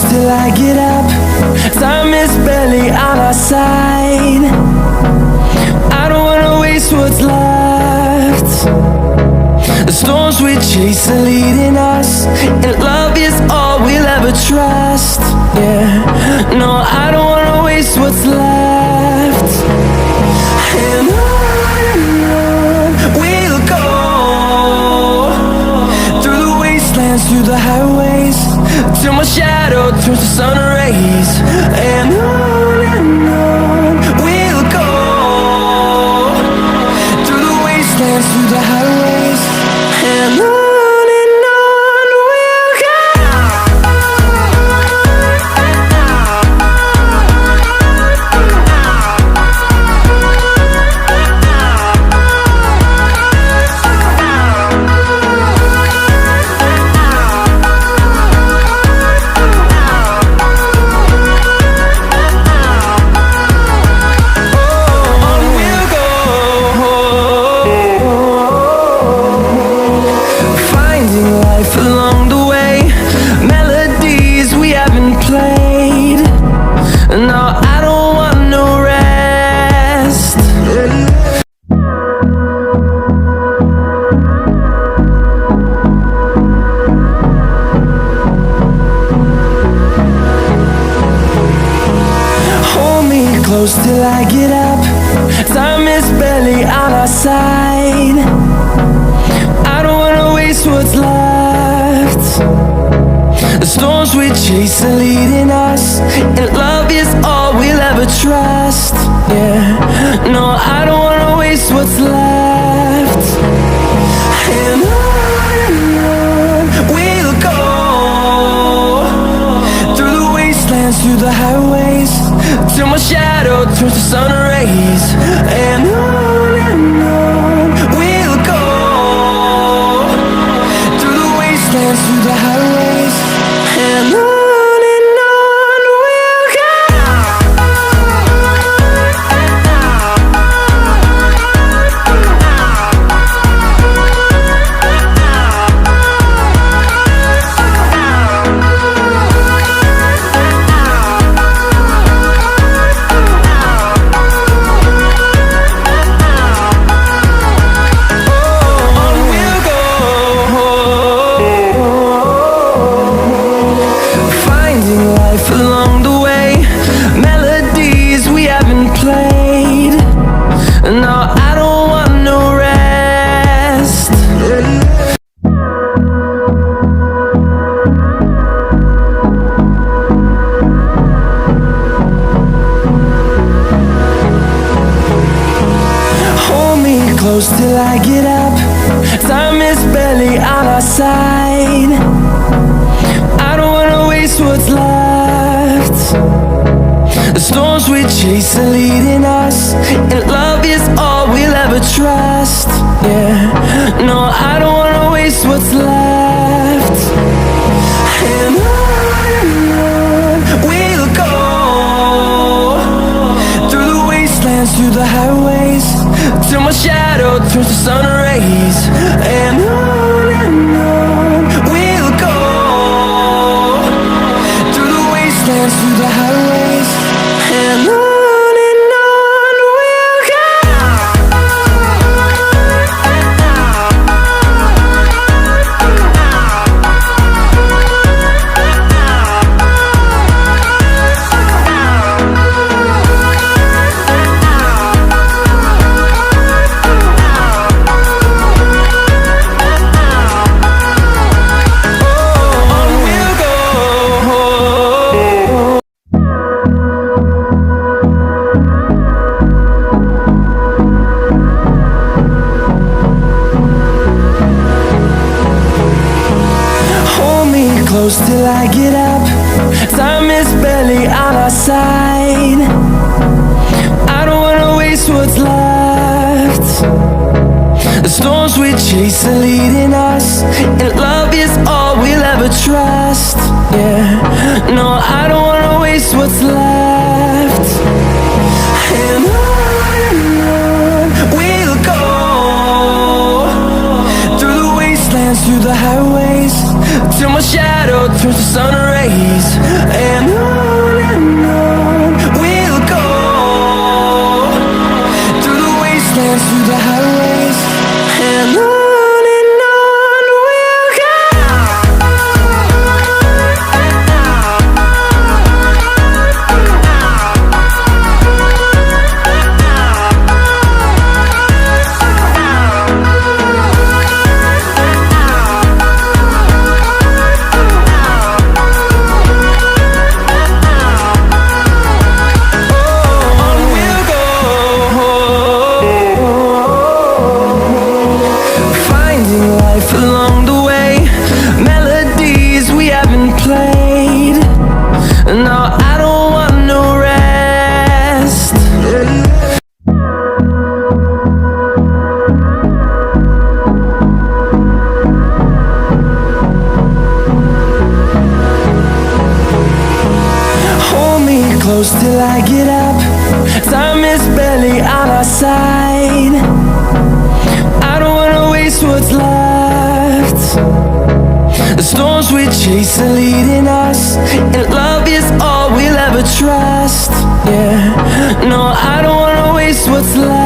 till I get up. Time is barely on our side. I don't wanna waste what's left. The storms we chase are leading us, and love is all we'll ever trust. Yeah, no, I don't wanna waste what's left. And on we'll go, through the wastelands, through the highways, till my shadow turns to sun rays. And on we'll go, through the wastelands, through the highways, and on we'll go. Along the way, melodies we haven't played. No, I don't want no rest. Hold me close till I get up. Time is barely on our side. I don't wanna waste what's left. The storms we chase are leading us, and love is all we'll ever trust. Yeah, no, I don't wanna waste what's left. And on we'll go, through the wastelands, through the highways, till my shadow turns to sun rays. And on we'll go, through the wastelands, through the highways, and on we'll go. Along the way, melodies we haven't played. No, I don't want no rest. Hold me close till I get up. Time is barely on our side. I don't wanna waste what's left. The storms we chase are leading us, and love is all we'll ever trust. Yeah, no, I don't wanna waste what's left. And on we'll go, through the wastelands, through the highways, till my shadow turns to sun rays. And on we'll go, through the wastelands, through the highways, and on we'll go. Close till I get up. Time is barely on our side. I don't wanna waste what's left. The storms we chase are leading us, and love is all we'll ever trust. Yeah, no, I don't wanna waste what's left. And on we'll go, through the wastelands, through the highways, till my shadow turns to sun rays. I get up. Time is barely on our side. I don't wanna waste what's left. The storms we chase are leading us, and love is all we'll ever trust. Yeah, no, I don't wanna waste what's left.